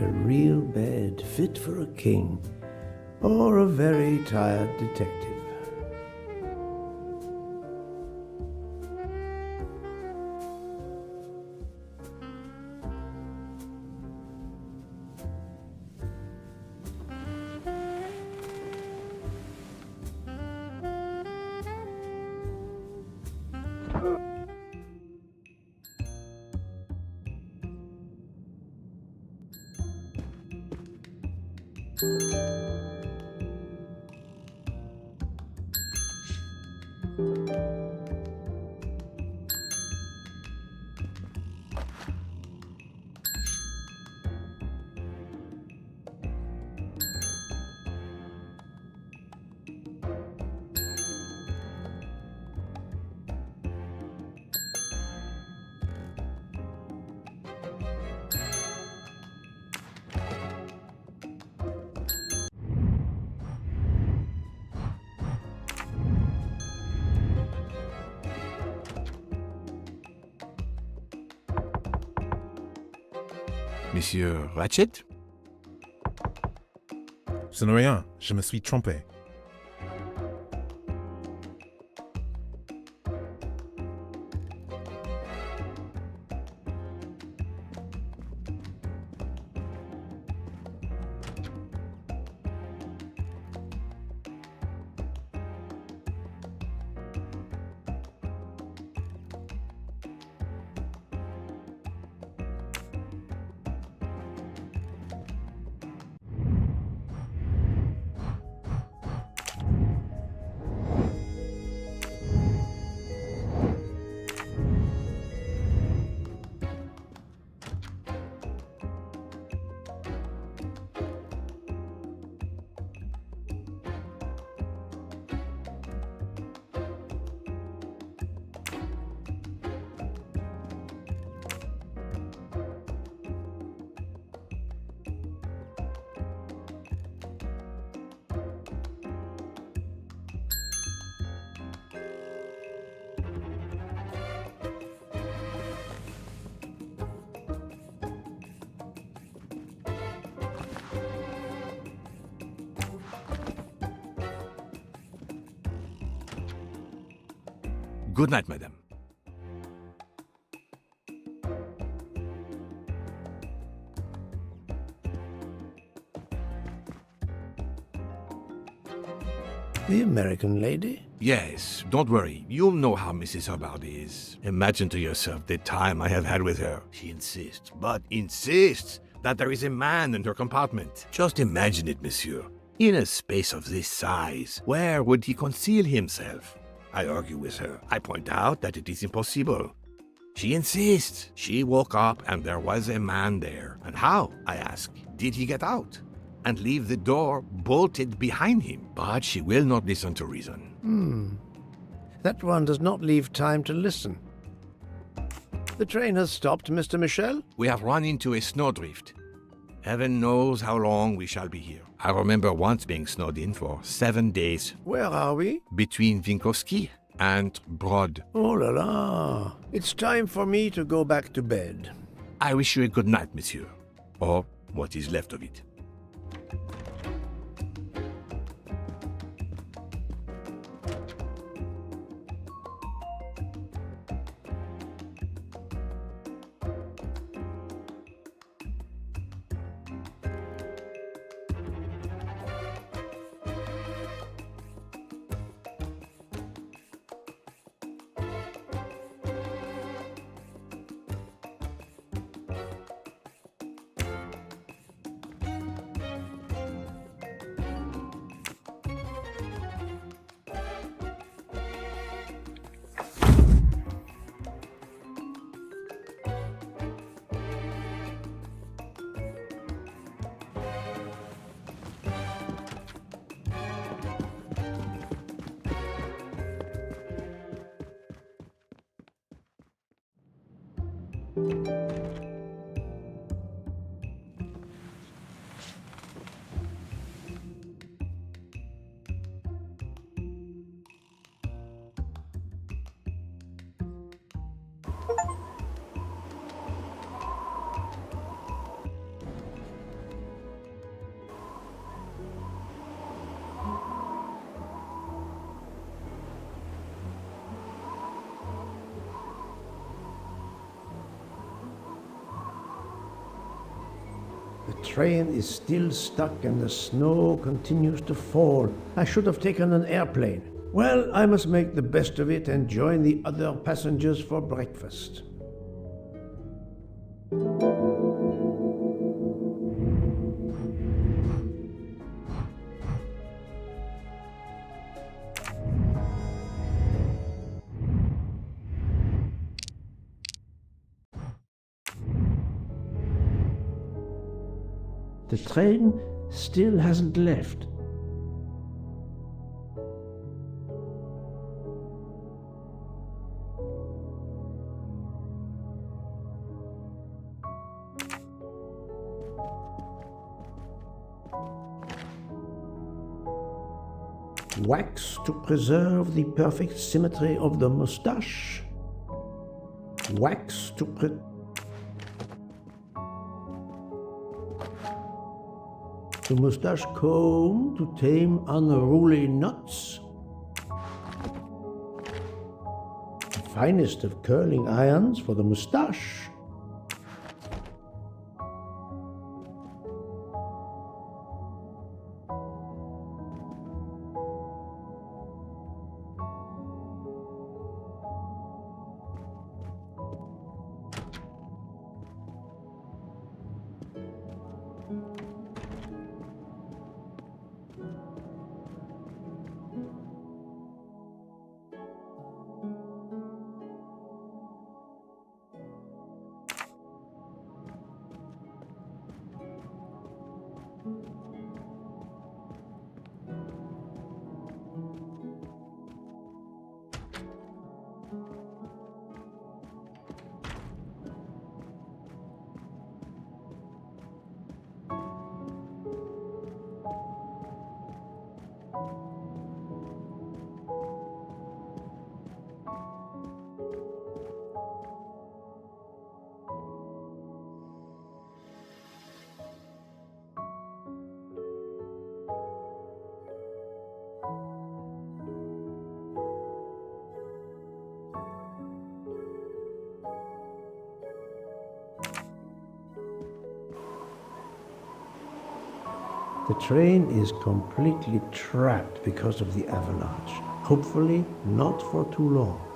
a real bed fit for a king or a very tired detective. Monsieur Ratchet? Ce n'est rien, je me suis trompé. Good night, madame. The American lady? Yes, don't worry. You'll know how Mrs. Hubbard is. Imagine to yourself the time I have had with her. She insists, but insists, that there is a man in her compartment. Just imagine it, monsieur. In a space of this size, where would he conceal himself? I argue with her. I point out that it is impossible. She insists. She woke up and there was a man there. And how, I ask, did he get out? And leave the door bolted behind him? But she will not listen to reason. That one does not leave time to listen. The train has stopped, Mr. Michel? We have run into a snowdrift. Heaven knows how long we shall be here. I remember once being snowed in for 7 days. Where are we? Between Winkowski and Brod. Oh la la. It's time for me to go back to bed. I wish you a good night, monsieur. Or what is left of it. train is still stuck and the snow continues to fall. I should have taken an airplane. Well, I must make the best of it and join the other passengers for breakfast. The train still hasn't left. Wax to preserve the perfect symmetry of the moustache. Wax to the moustache comb to tame unruly knots. The finest of curling irons for the moustache. The train is completely trapped because of the avalanche. Hopefully not for too long.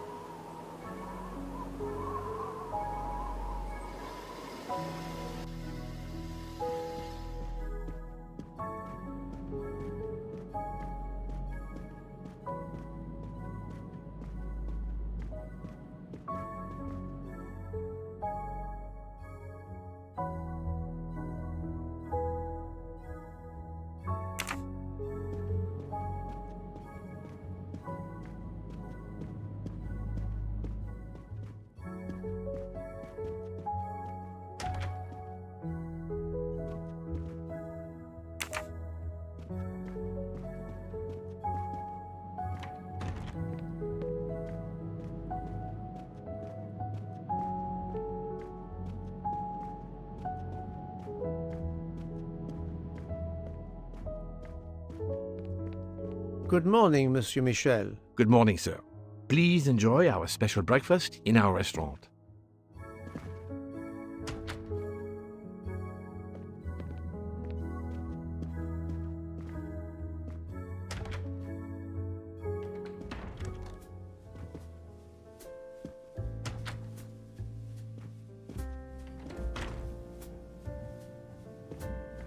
Good morning, Monsieur Michel. Good morning, sir. Please enjoy our special breakfast in our restaurant.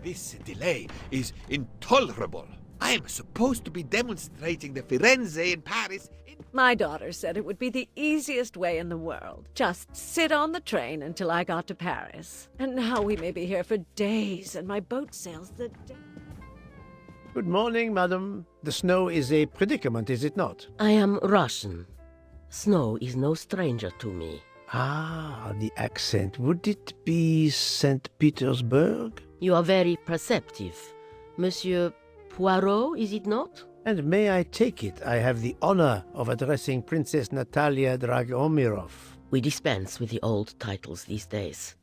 This delay is intolerable. I'm supposed to be demonstrating the Firenze in Paris. My daughter said it would be the easiest way in the world. Just sit on the train until I got to Paris. And now we may be here for days, and my boat sails the day. Good morning, madam. The snow is a predicament, is it not? I am Russian. Snow is no stranger to me. Ah, the accent. Would it be St. Petersburg? You are very perceptive. Monsieur Poirot, is it not? And may I take it I have the honor of addressing Princess Natalia Dragomirov? We dispense with the old titles these days.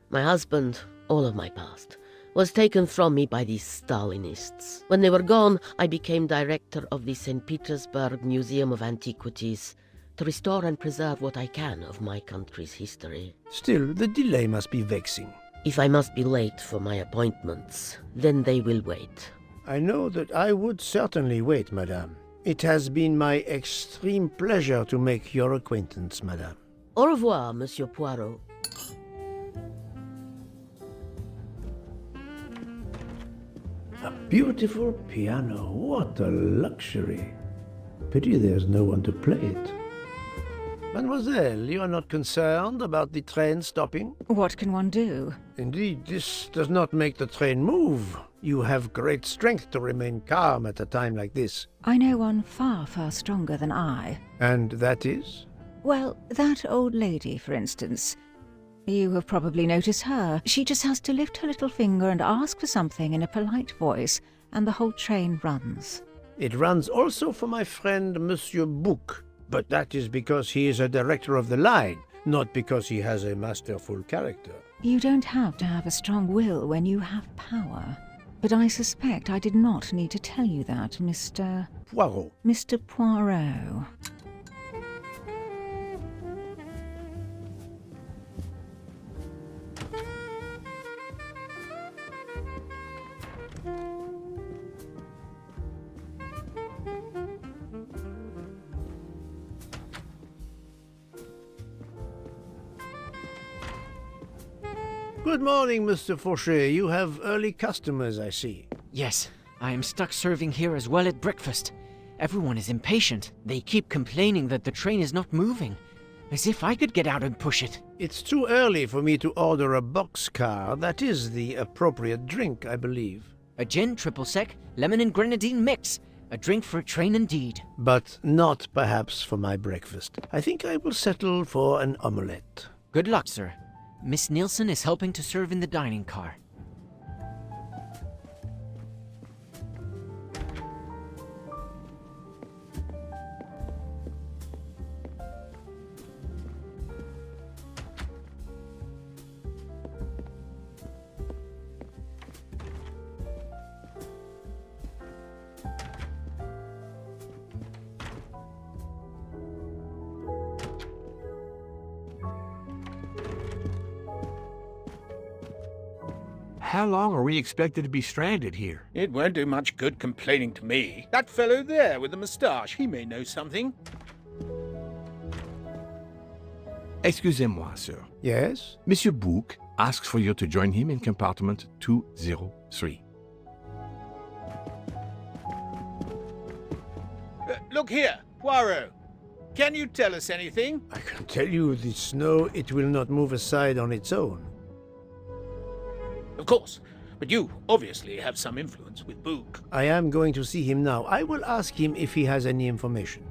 My husband, all of my past, was taken from me by these Stalinists. When they were gone, I became director of the St. Petersburg Museum of Antiquities to restore and preserve what I can of my country's history. Still, the delay must be vexing. If I must be late for my appointments, then they will wait. I know that I would certainly wait, madame. It has been my extreme pleasure to make your acquaintance, madame. Au revoir, Monsieur Poirot. A beautiful piano. What a luxury. Pity there's no one to play it. Mademoiselle, you are not concerned about the train stopping? What can one do? Indeed, this does not make the train move. You have great strength to remain calm at a time like this. I know one far, far stronger than I. And that is? Well, that old lady, for instance. You have probably noticed her. She just has to lift her little finger and ask for something in a polite voice, and the whole train runs. It runs also for my friend Monsieur Bouc, but that is because he is a director of the line, not because he has a masterful character. You don't have to have a strong will when you have power. But I suspect I did not need to tell you that, Mr. Poirot. Good morning, Mr. Fauchet. You have early customers, I see. Yes, I am stuck serving here as well at breakfast. Everyone is impatient. They keep complaining that the train is not moving. As if I could get out and push it. It's too early for me to order a boxcar. That is the appropriate drink, I believe. A gin, triple sec, lemon and grenadine mix. A drink for a train indeed. But not perhaps for my breakfast. I think I will settle for an omelette. Good luck, sir. Miss Nielsen is helping to serve in the dining car. How long are we expected to be stranded here? It won't do much good complaining to me. That fellow there with the moustache, he may know something. Excusez-moi, sir. Yes? Monsieur Bouc asks for you to join him in compartment 203. Look here, Poirot. Can you tell us anything? I can tell you the snow, it will not move aside on its own. Of course, but you obviously have some influence with Bouc. I am going to see him now. I will ask him if he has any information.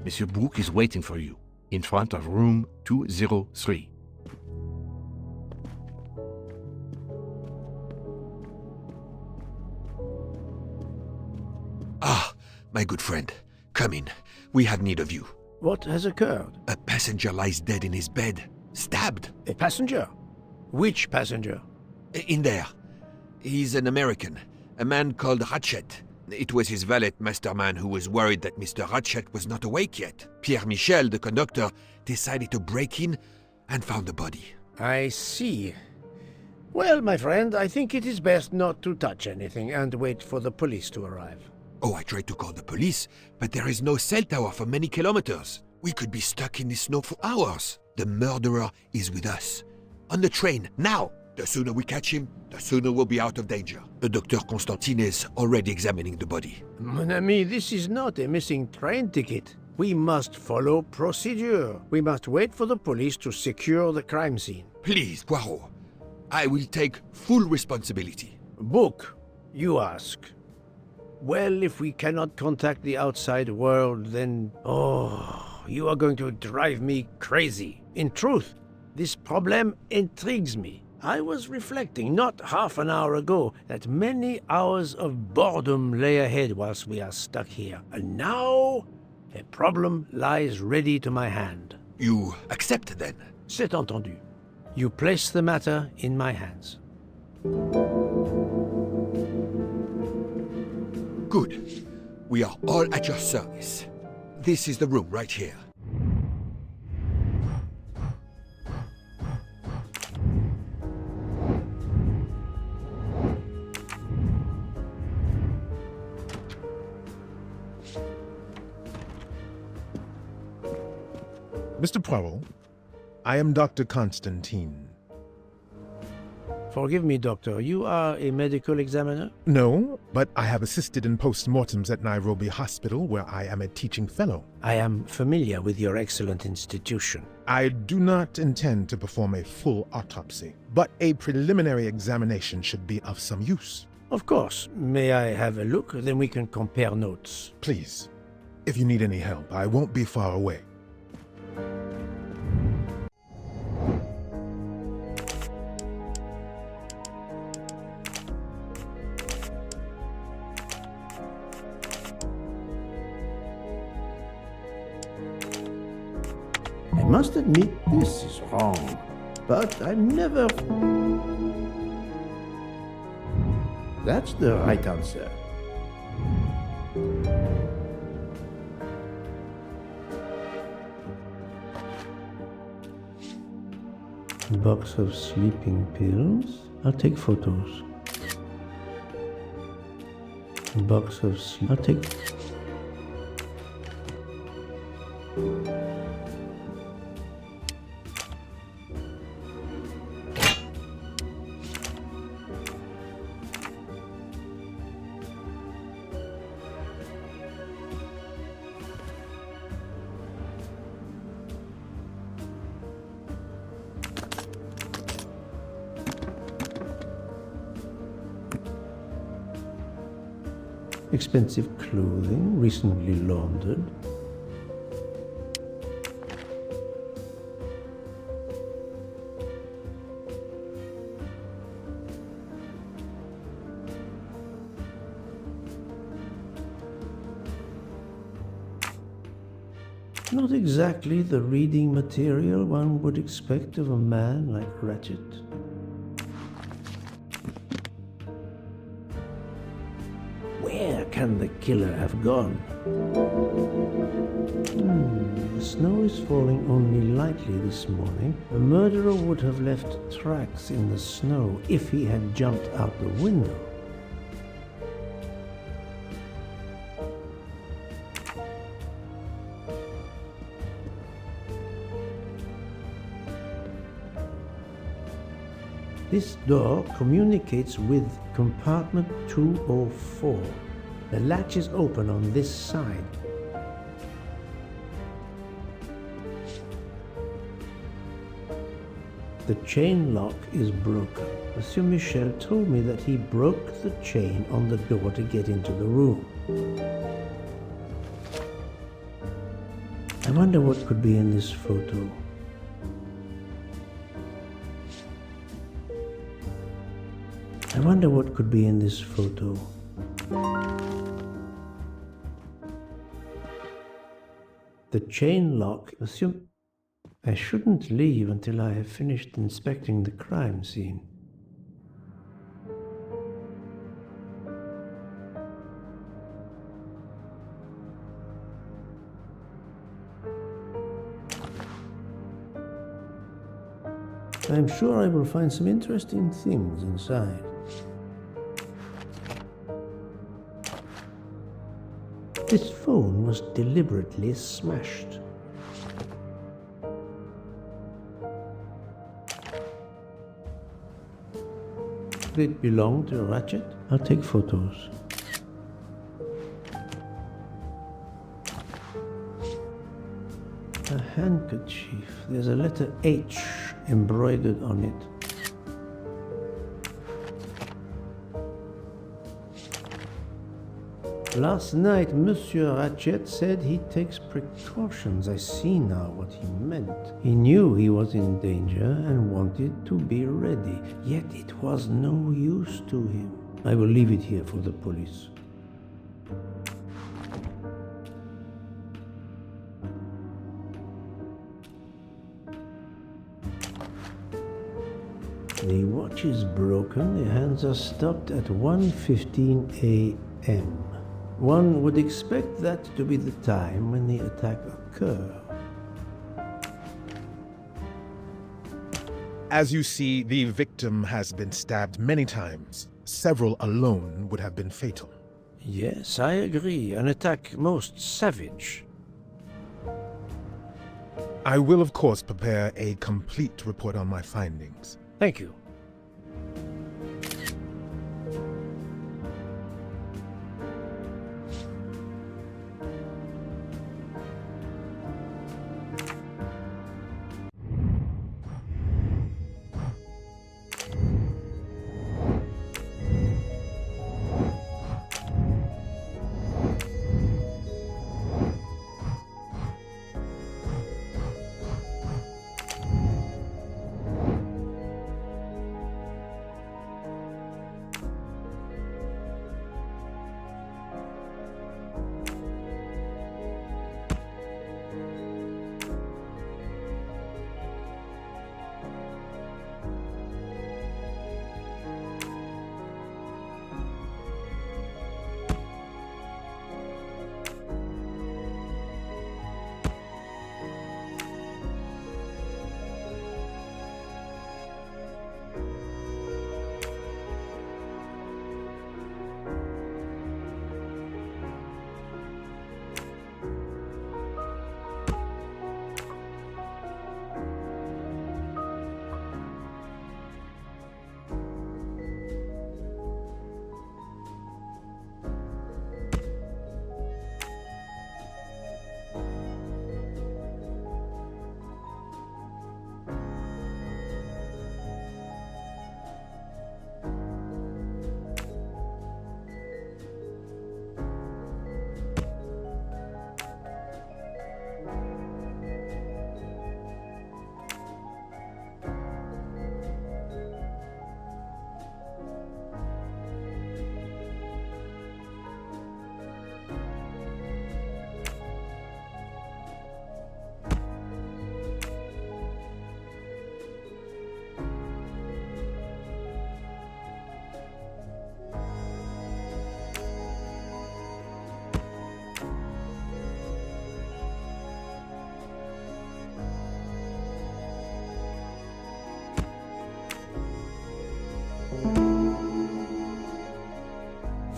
Monsieur Bouc is waiting for you in front of room 203. Ah, my good friend. Come in. We have need of you. What has occurred? A passenger lies dead in his bed. Stabbed. A passenger? Which passenger? In there. He's an American. A man called Ratchet. It was his valet masterman who was worried that Mr. Ratchet was not awake yet. Pierre Michel, the conductor, decided to break in and found the body. I see. Well, my friend, I think it is best not to touch anything and wait for the police to arrive. Oh, I tried to call the police, but there is no cell tower for many kilometers. We could be stuck in the snow for hours. The murderer is with us. On the train, now! The sooner we catch him, the sooner we'll be out of danger. Dr. Constantine is already examining the body. Mon ami, this is not a missing train ticket. We must follow procedure. We must wait for the police to secure the crime scene. Please, Poirot. I will take full responsibility. Book, you ask. Well, if we cannot contact the outside world, then... Oh, you are going to drive me crazy. In truth, this problem intrigues me. I was reflecting not half an hour ago that many hours of boredom lay ahead whilst we are stuck here. And now, a problem lies ready to my hand. You accept then? C'est entendu. You place the matter in my hands. Good. We are all at your service. This is the room right here. Mr. Poirot, I am Dr. Constantine. Forgive me, Doctor. You are a medical examiner? No, but I have assisted in post-mortems at Nairobi Hospital, where I am a teaching fellow. I am familiar with your excellent institution. I do not intend to perform a full autopsy, but a preliminary examination should be of some use. Of course. May I have a look? Then we can compare notes. Please, if you need any help, I won't be far away. I must admit this is wrong, but I'm never... That's the right answer. A box of sleeping pills. I'll take photos. A box of I'll take... Expensive clothing, recently laundered. Not exactly the reading material one would expect of a man like Ratchet. Where can the killer have gone? The snow is falling only lightly this morning. The murderer would have left tracks in the snow if he had jumped out the window. This door communicates with compartment 204. The latch is open on this side. The chain lock is broken. Monsieur Michel told me that he broke the chain on the door to get into the room. I wonder what could be in this photo. I wonder what could be in this photo. The chain lock. Assume I shouldn't leave until I have finished inspecting the crime scene. I'm sure I will find some interesting things inside. This phone was deliberately smashed. Did it belong to Ratchet? I'll take photos. A handkerchief. There's a letter H embroidered on it. Last night, Monsieur Ratchet said he takes precautions. I see now what he meant. He knew he was in danger and wanted to be ready, yet it was no use to him. I will leave it here for the police. The watch is broken. The hands are stopped at 1:15 a.m. One would expect that to be the time when the attack occurred. As you see, the victim has been stabbed many times. Several alone would have been fatal. Yes, I agree. An attack most savage. I will, of course, prepare a complete report on my findings. Thank you.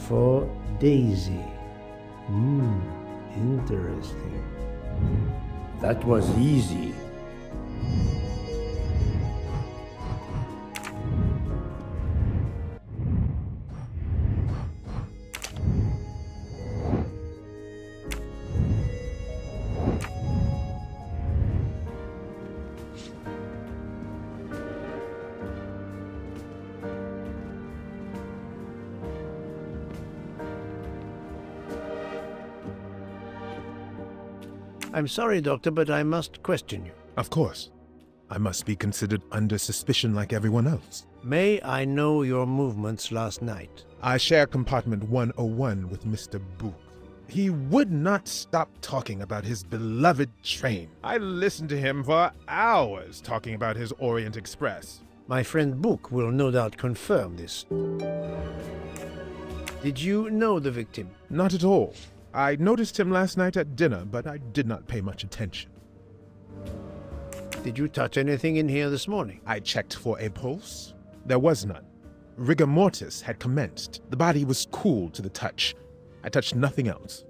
For Daisy. Interesting. That was easy. I'm sorry, Doctor, but I must question you. Of course. I must be considered under suspicion like everyone else. May I know your movements last night? I share compartment 101 with Mr. Booth. He would not stop talking about his beloved train. I listened to him for hours talking about his Orient Express. My friend Book will no doubt confirm this. Did you know the victim? Not at all. I noticed him last night at dinner, but I did not pay much attention. Did you touch anything in here this morning? I checked for a pulse. There was none. Rigor mortis had commenced. The body was cool to the touch. I touched nothing else.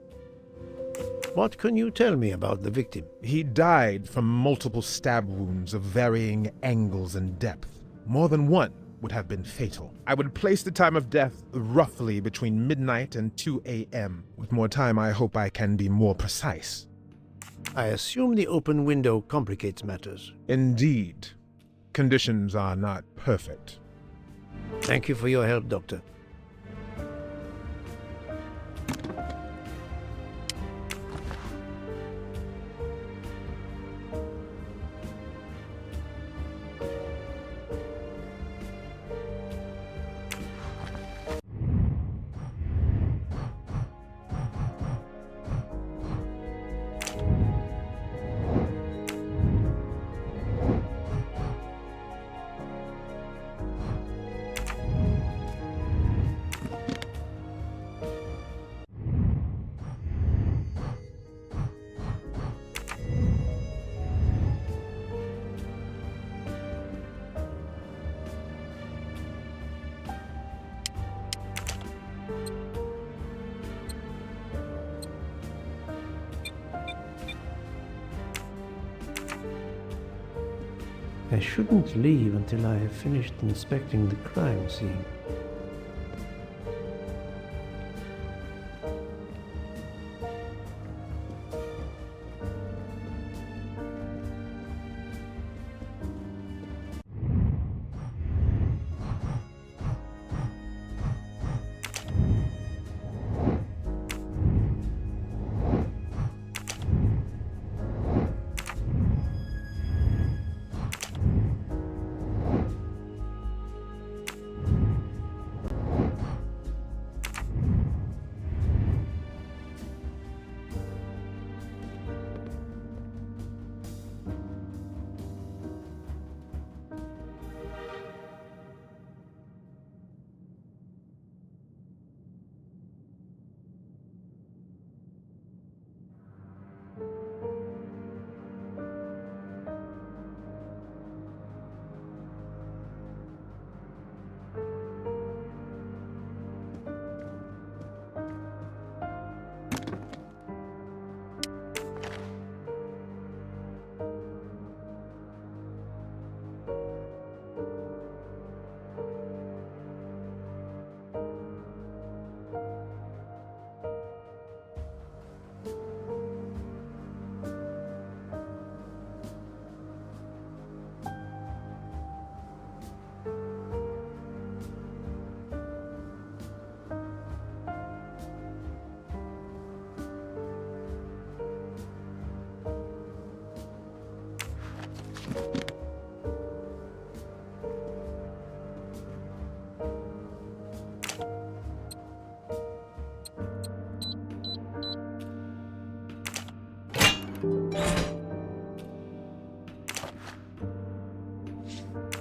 What can you tell me about the victim? He died from multiple stab wounds of varying angles and depth. More than one would have been fatal. I would place the time of death roughly between midnight and 2 a.m. With more time, I hope I can be more precise. I assume the open window complicates matters. Indeed. Conditions are not perfect. Thank you for your help, Doctor. I shouldn't leave until I have finished inspecting the crime scene.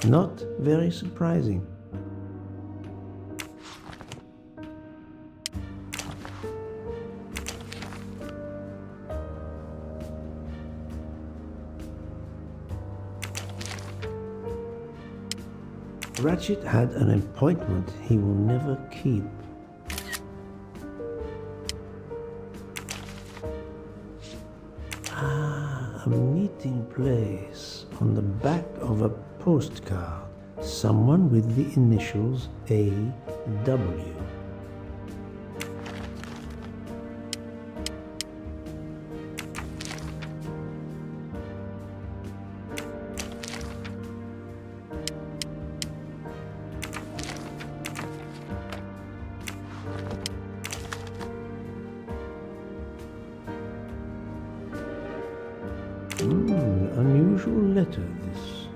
Not very surprising. Ratchet had an appointment he will never keep. A meeting place on the back of a postcard. Someone with the initials A.W. Unusual letter, this.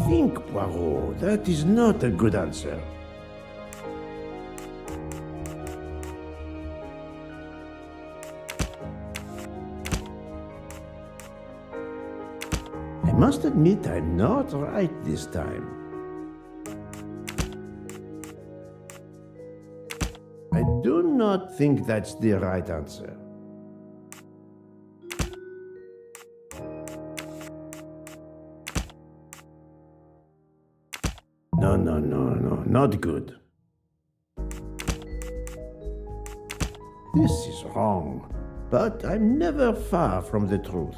Think, Poirot. That is not a good answer. must admit I'm not right this time. I do not think that's the right answer. No, not good. This is wrong, but I'm never far from the truth.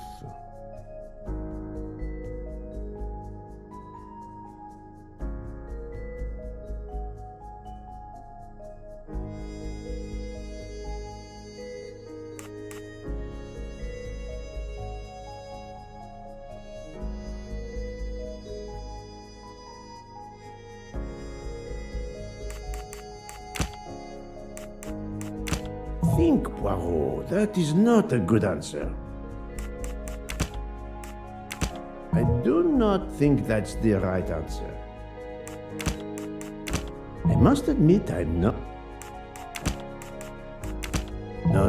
Think, Poirot. That is not a good answer. I do not think that's the right answer. I must admit I'm not... No.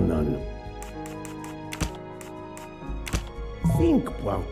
Think, Poirot.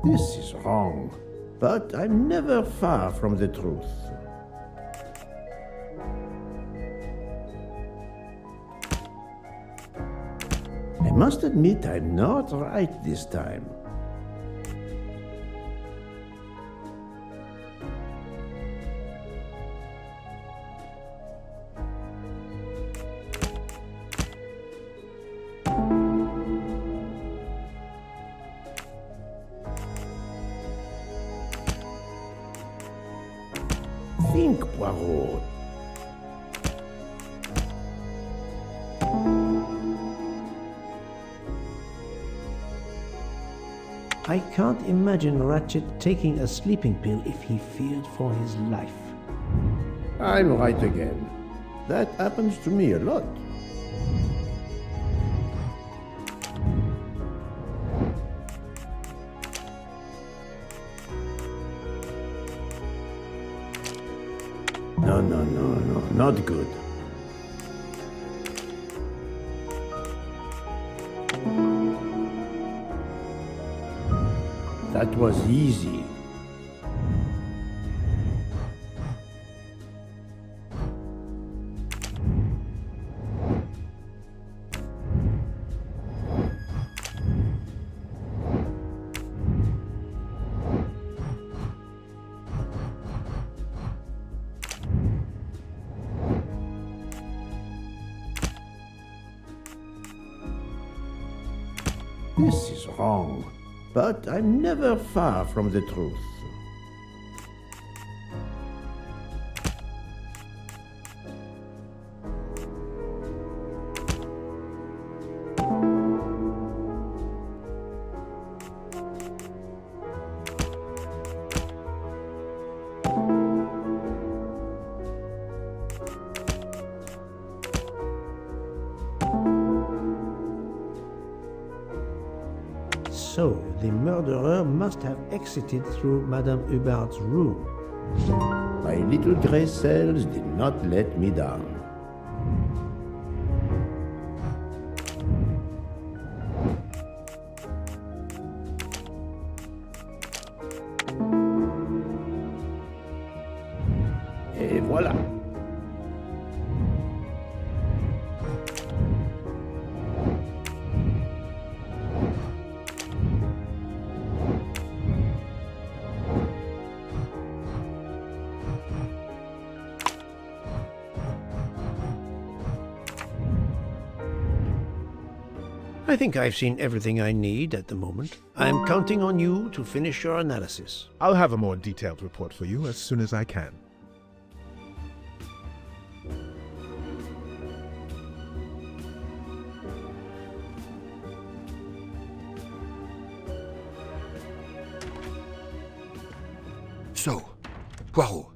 This is wrong, but I'm never far from the truth. I must admit I'm not right this time. Think, Poirot. I can't imagine Ratchet taking a sleeping pill if he feared for his life. I'm right again. That happens to me a lot. No, not good. That was easy. This is wrong, but I'm never far from the truth. So, the murderer must have exited through Madame Hubbard's room. My little grey cells did not let me down. Et voilà. I think I've seen everything I need at the moment. I'm counting on you to finish your analysis. I'll have a more detailed report for you as soon as I can. So, Poirot,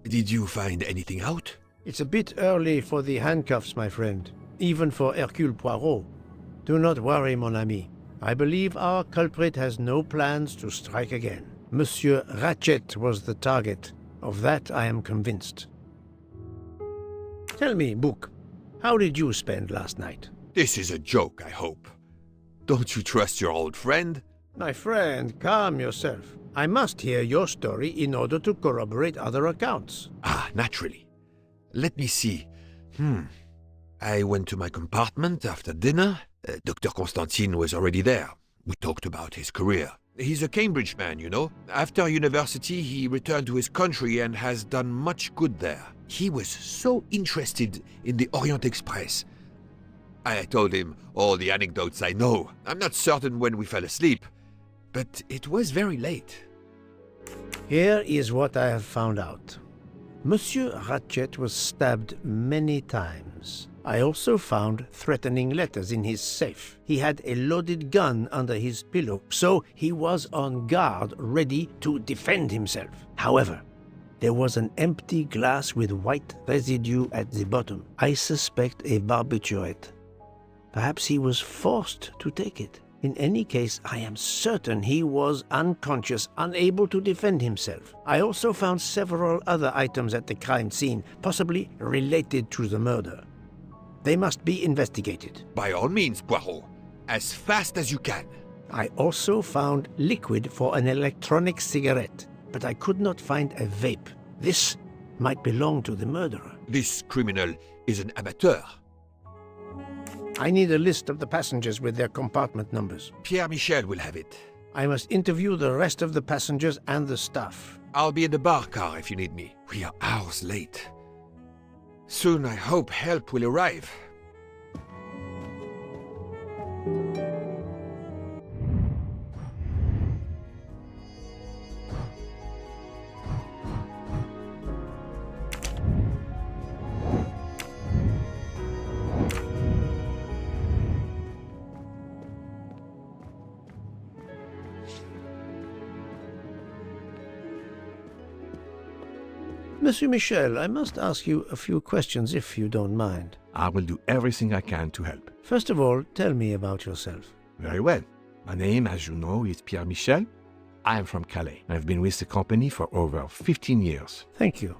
did you find anything out? It's a bit early for the handcuffs, my friend. Even for Hercule Poirot. Do not worry, mon ami. I believe our culprit has no plans to strike again. Monsieur Ratchet was the target. Of that I am convinced. Tell me, Book, how did you spend last night? This is a joke, I hope. Don't you trust your old friend? My friend, calm yourself. I must hear your story in order to corroborate other accounts. Ah, naturally. Let me see. I went to my compartment after dinner. Dr. Constantine was already there. We talked about his career. He's a Cambridge man, you know. After university, he returned to his country and has done much good there. He was so interested in the Orient Express. I told him all the anecdotes I know. I'm not certain when we fell asleep, but it was very late. Here is what I have found out. Monsieur Ratchet was stabbed many times. I also found threatening letters in his safe. He had a loaded gun under his pillow, so he was on guard, ready to defend himself. However, there was an empty glass with white residue at the bottom. I suspect a barbiturate. Perhaps he was forced to take it. In any case, I am certain he was unconscious, unable to defend himself. I also found several other items at the crime scene, possibly related to the murder. They must be investigated. By all means, Poirot. As fast as you can. I also found liquid for an electronic cigarette, but I could not find a vape. This might belong to the murderer. This criminal is an amateur. I need a list of the passengers with their compartment numbers. Pierre Michel will have it. I must interview the rest of the passengers and the staff. I'll be in the bar car if you need me. We are hours late. Soon I hope help will arrive. Monsieur Michel, I must ask you a few questions if you don't mind. I will do everything I can to help. First of all, tell me about yourself. Very well. My name, as you know, is Pierre Michel. I am from Calais. I've been with the company for over 15 years. Thank you.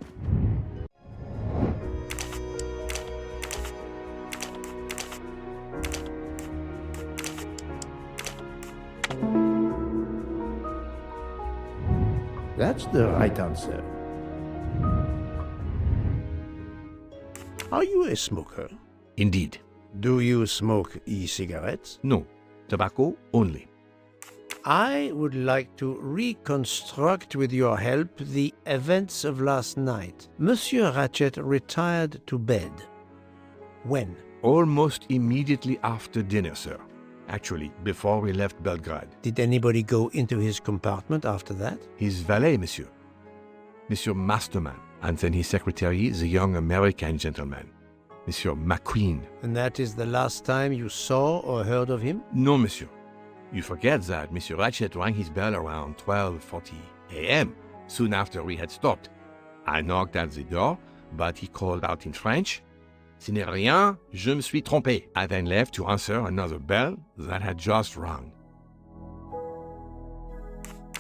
That's the right answer. Are you a smoker? Indeed. Do you smoke e-cigarettes? No. Tobacco only. I would like to reconstruct with your help the events of last night. Monsieur Ratchet retired to bed. When? Almost immediately after dinner, sir. Actually, before we left Belgrade. Did anybody go into his compartment after that? His valet, monsieur. Monsieur Masterman. And then his secretary, the young American gentleman, Monsieur McQueen. And that is the last time you saw or heard of him? No, monsieur. You forget that Monsieur Ratchet rang his bell around 12:40 a.m., soon after we had stopped. I knocked at the door, but he called out in French, "Ce n'est rien, je me suis trompé." I then left to answer another bell that had just rung.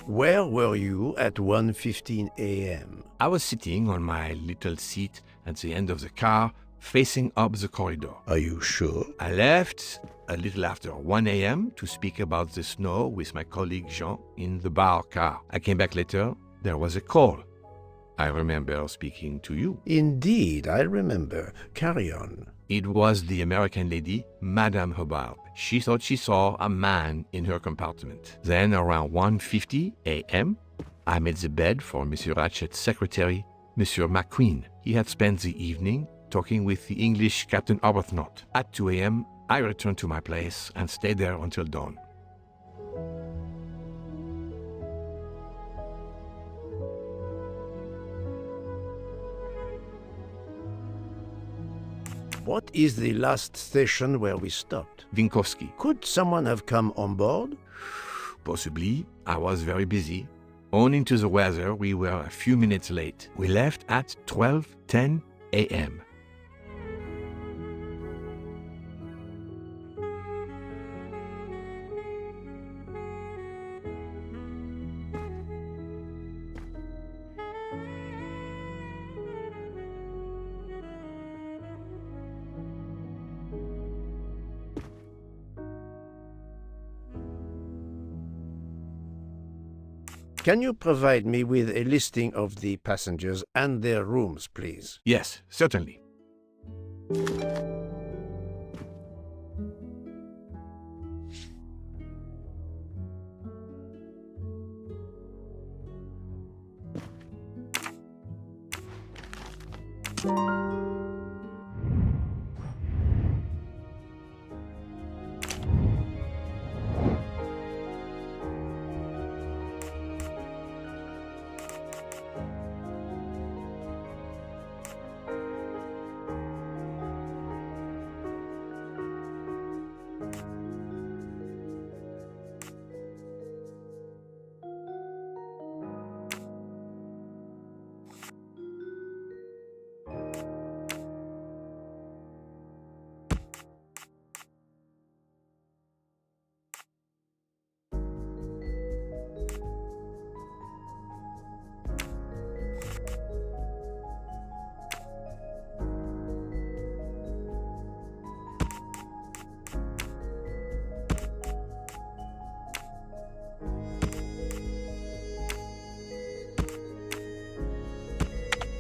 Where were you at 1:15 a.m.? I was sitting on my little seat at the end of the car, facing up the corridor. Are you sure? I left a little after 1 a.m. to speak about the snow with my colleague Jean in the bar car. I came back later. There was a call. I remember speaking to you. Indeed, I remember. Carry on. It was the American lady, Madame Hubbard. She thought she saw a man in her compartment. Then, around 1:50 a.m., I made the bed for Monsieur Ratchet's secretary, Monsieur McQueen. He had spent the evening talking with the English Captain Arbuthnot. At 2 a.m., I returned to my place and stayed there until dawn. What is the last station where we stopped? Winkowski. Could someone have come on board? Possibly. I was very busy. Owing to the weather, we were a few minutes late. We left at 12:10 a.m. Can you provide me with a listing of the passengers and their rooms, please? Yes, certainly.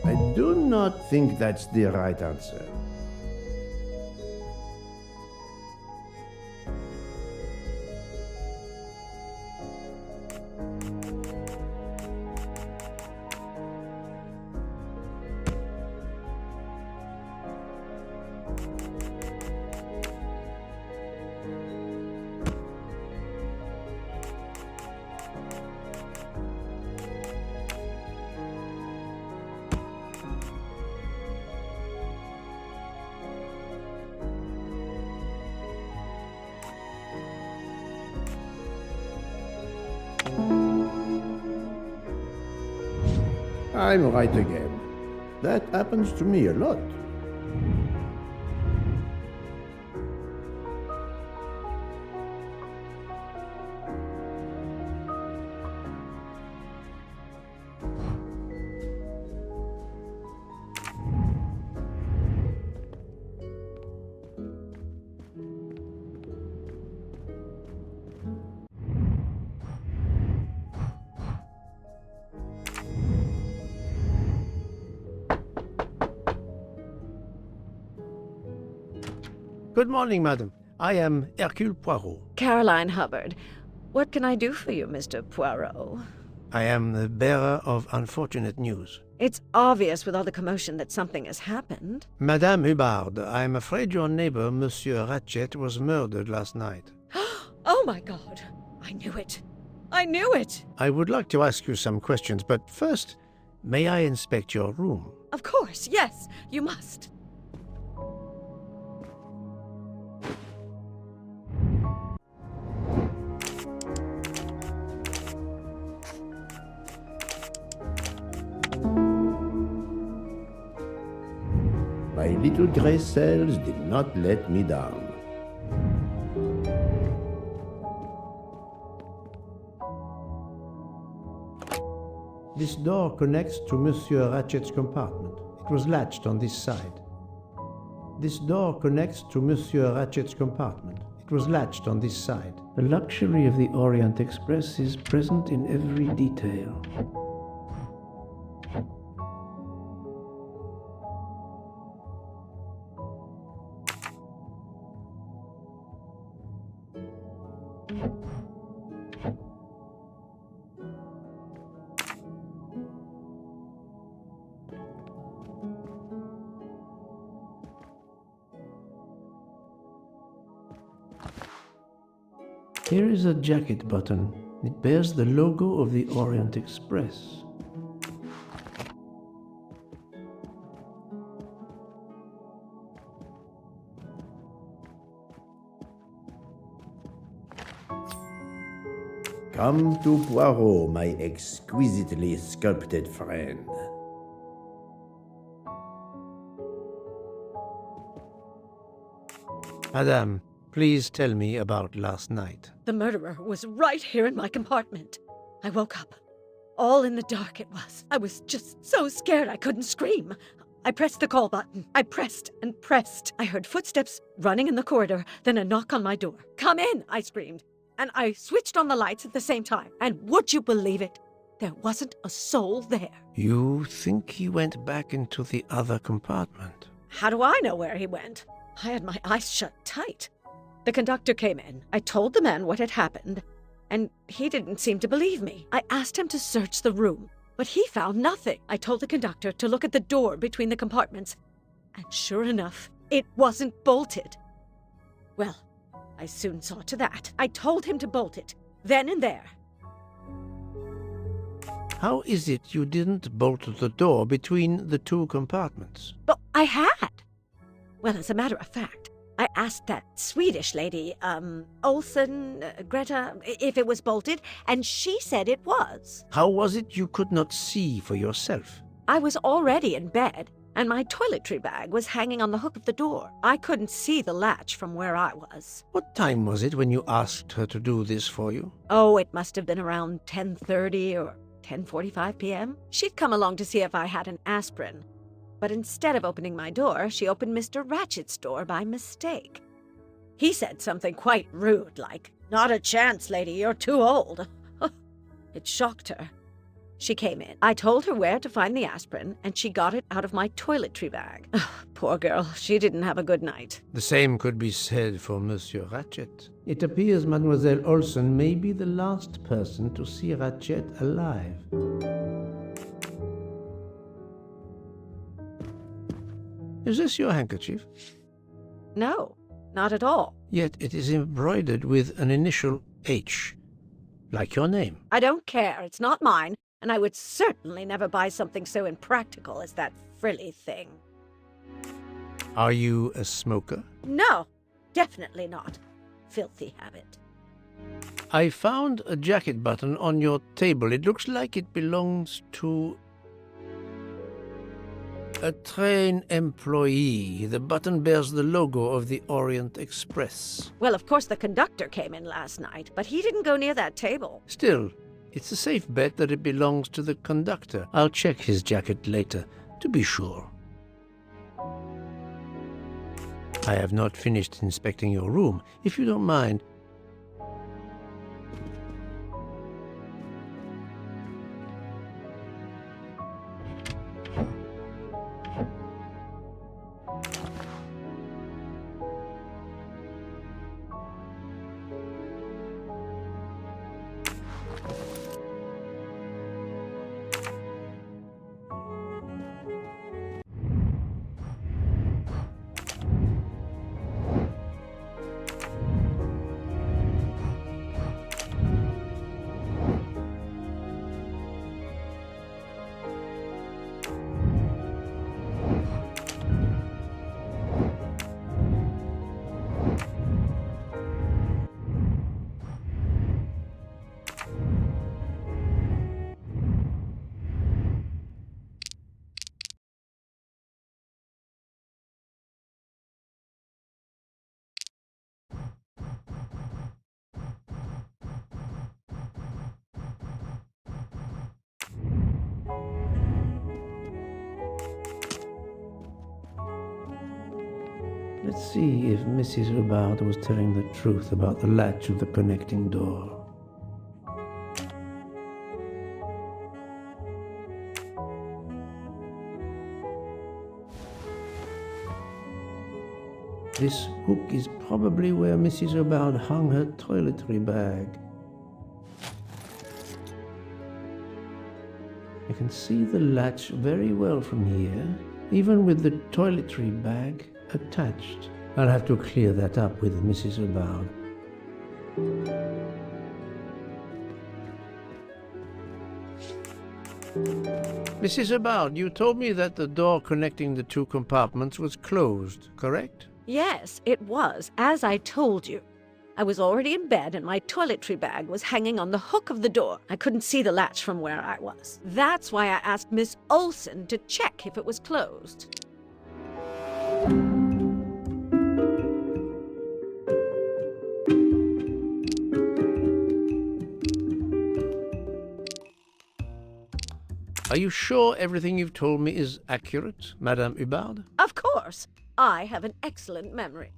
I do not think that's the right answer. I'm right again. That happens to me a lot. Good morning, madam. I am Hercule Poirot. Caroline Hubbard. What can I do for you, Mr. Poirot? I am the bearer of unfortunate news. It's obvious with all the commotion that something has happened. Madame Hubbard, I am afraid your neighbor, Monsieur Ratchet, was murdered last night. Oh my God! I knew it! I knew it! I would like to ask you some questions, but first, may I inspect your room? Of course, yes, you must. My little gray cells did not let me down. This door connects to Monsieur Ratchet's compartment. It was latched on this side. This door connects to Monsieur Ratchet's compartment. It was latched on this side. The luxury of the Orient Express is present in every detail. Here is a jacket button. It bears the logo of the Orient Express. Come to Poirot, my exquisitely sculpted friend. Madame, please tell me about last night. The murderer was right here in my compartment. I woke up. All in the dark it was. I was just so scared I couldn't scream. I pressed the call button. I pressed and pressed. I heard footsteps running in the corridor, then a knock on my door. "Come in," I screamed. And I switched on the lights at the same time. And would you believe it? There wasn't a soul there. You think he went back into the other compartment? How do I know where he went? I had my eyes shut tight. The conductor came in. I told the man what had happened, and he didn't seem to believe me. I asked him to search the room, but he found nothing. I told the conductor to look at the door between the compartments, and sure enough, it wasn't bolted. Well, I soon saw to that. I told him to bolt it, then and there. How is it you didn't bolt the door between the two compartments? But I had. Well, as a matter of fact, I asked that Swedish lady, Olsen, Greta, if it was bolted, and she said it was. How was it you could not see for yourself? I was already in bed, and my toiletry bag was hanging on the hook of the door. I couldn't see the latch from where I was. What time was it when you asked her to do this for you? Oh, it must have been around 10:30 or 10:45 p.m. She'd come along to see if I had an aspirin. But instead of opening my door, she opened Mr. Ratchet's door by mistake. He said something quite rude, like, "Not a chance, lady, you're too old." It shocked her. She came in. I told her where to find the aspirin, and she got it out of my toiletry bag. Poor girl, she didn't have a good night. The same could be said for Monsieur Ratchet. It appears Mademoiselle Olsen may be the last person to see Ratchet alive. Is this your handkerchief? No, not at all. Yet it is embroidered with an initial H, like your name. I don't care. It's not mine, and I would certainly never buy something so impractical as that frilly thing. Are you a smoker? No, definitely not. Filthy habit. I found a jacket button on your table. It looks like it belongs to a train employee. The button bears the logo of the Orient Express. Well, of course the conductor came in last night, but he didn't go near that table. Still, it's a safe bet that it belongs to the conductor. I'll check his jacket later, to be sure. I have not finished inspecting your room. If you don't mind, let's see if Mrs. Hubbard was telling the truth about the latch of the connecting door. This hook is probably where Mrs. Hubbard hung her toiletry bag. I can see the latch very well from here, even with the toiletry bag attached. I'll have to clear that up with Mrs. Hubbard. Mrs. Hubbard, you told me that the door connecting the two compartments was closed, correct? Yes, it was, as I told you. I was already in bed and my toiletry bag was hanging on the hook of the door. I couldn't see the latch from where I was. That's why I asked Miss Olson to check if it was closed. Are you sure everything you've told me is accurate, Madame Hubbard? Of course. I have an excellent memory.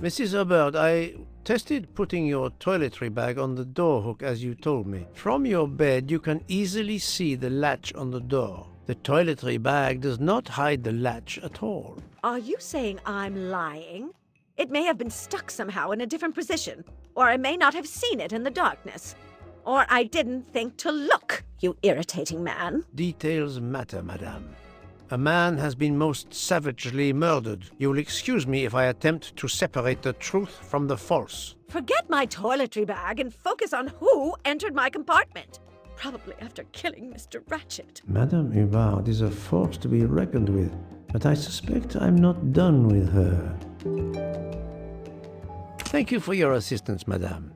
Mrs. Hubbard, I tested putting your toiletry bag on the door hook as you told me. From your bed, you can easily see the latch on the door. The toiletry bag does not hide the latch at all. Are you saying I'm lying? It may have been stuck somehow in a different position, or I may not have seen it in the darkness. Or I didn't think to look, you irritating man. Details matter, madame. A man has been most savagely murdered. You will excuse me if I attempt to separate the truth from the false. Forget my toiletry bag and focus on who entered my compartment. Probably after killing Mr. Ratchet. Madame Hubbard is a force to be reckoned with, but I suspect I'm not done with her. Thank you for your assistance, madame.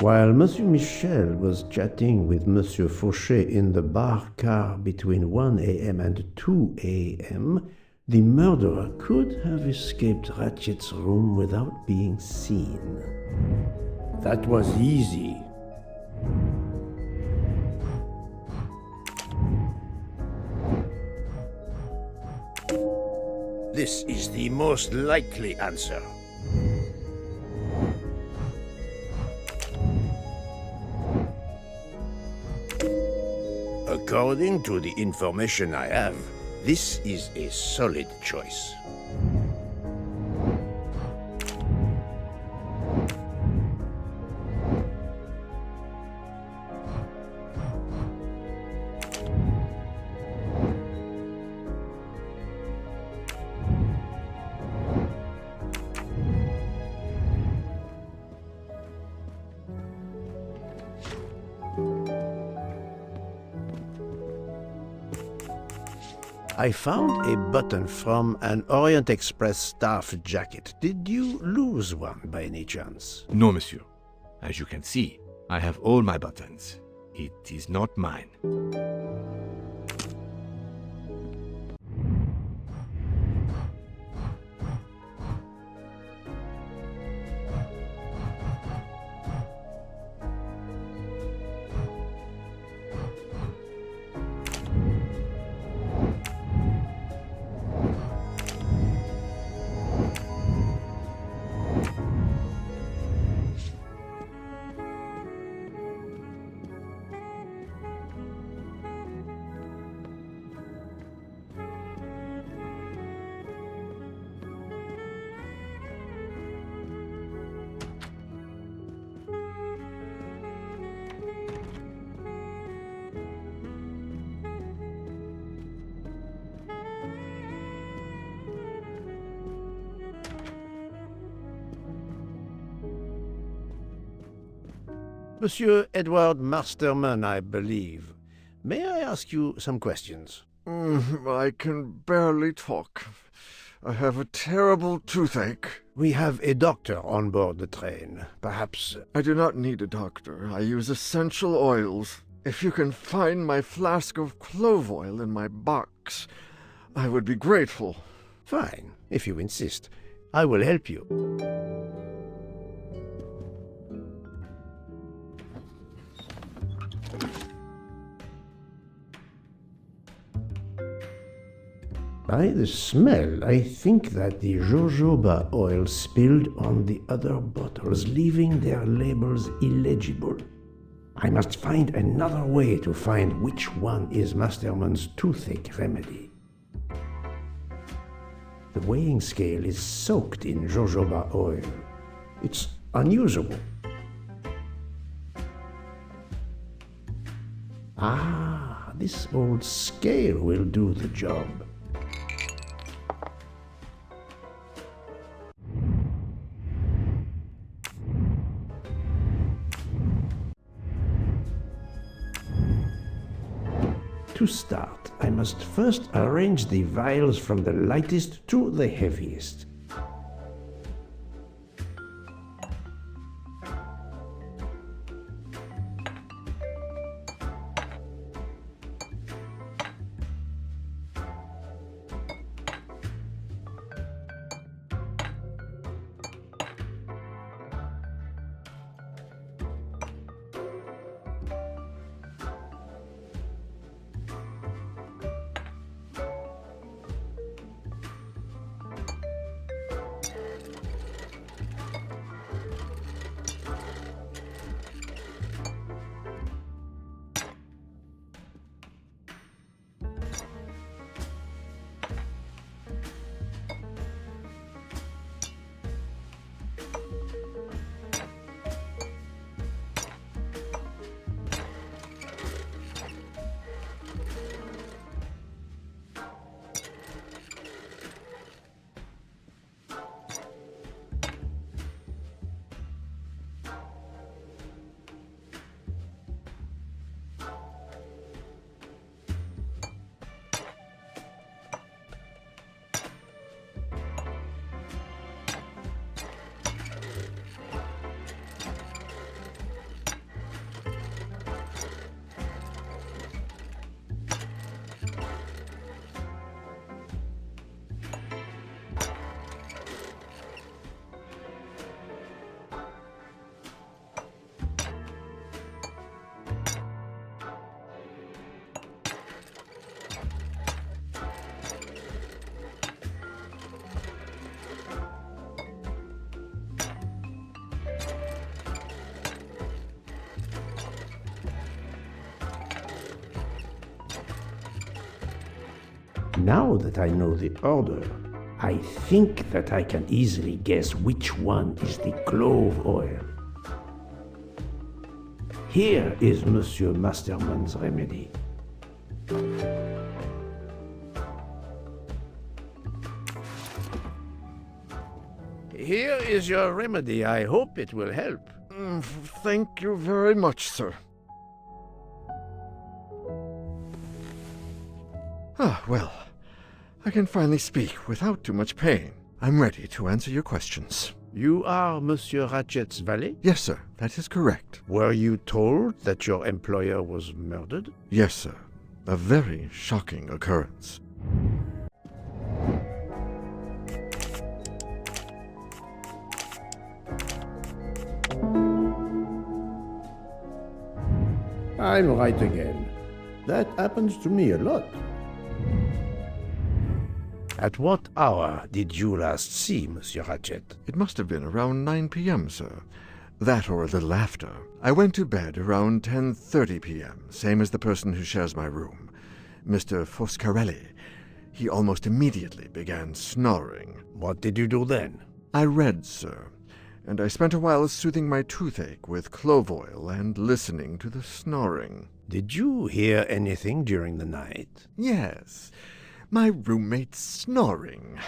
While Monsieur Michel was chatting with Monsieur Fauchet in the bar car between 1 a.m. and 2 a.m., the murderer could have escaped Ratchet's room without being seen. That was easy. This is the most likely answer. According to the information I have, this is a solid choice. I found a button from an Orient Express staff jacket. Did you lose one by any chance? No, monsieur. As you can see, I have all my buttons. It is not mine. Monsieur Edward Masterman, I believe. May I ask you some questions? I can barely talk. I have a terrible toothache. We have a doctor on board the train. Perhaps... I do not need a doctor. I use essential oils. If you can find my flask of clove oil in my box, I would be grateful. Fine, if you insist. I will help you. By the smell, I think that the jojoba oil spilled on the other bottles, leaving their labels illegible. I must find another way to find which one is Masterman's toothache remedy. The weighing scale is soaked in jojoba oil. It's unusable. Ah, this old scale will do the job. To start, I must first arrange the vials from the lightest to the heaviest. Now that I know the order, I think that I can easily guess which one is the clove oil. Here is Monsieur Masterman's remedy. Here is your remedy. I hope it will help. Thank you very much, sir. Ah, well, I can finally speak without too much pain. I'm ready to answer your questions. You are Monsieur Ratchet's valet? Yes, sir, that is correct. Were you told that your employer was murdered? Yes, sir. A very shocking occurrence. I'm right again. That happens to me a lot. At what hour did you last see Monsieur Ratchet? It must have been around 9 p.m., sir. That or a little after. I went to bed around 10:30 p.m., same as the person who shares my room, Mr. Foscarelli. He almost immediately began snoring. What did you do then? I read, sir, and I spent a while soothing my toothache with clove oil and listening to the snoring. Did you hear anything during the night? Yes, my roommate's snoring.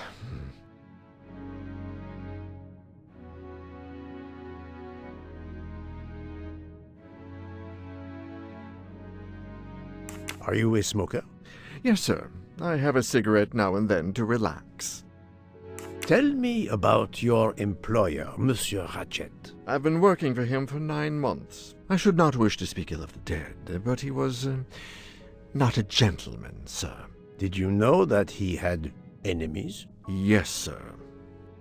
Are you a smoker? Yes, sir. I have a cigarette now and then to relax. Tell me about your employer, Monsieur Ratchet. I've been working for him for 9 months. I should not wish to speak ill of the dead, but he was not a gentleman, sir. Did you know that he had enemies? Yes, sir.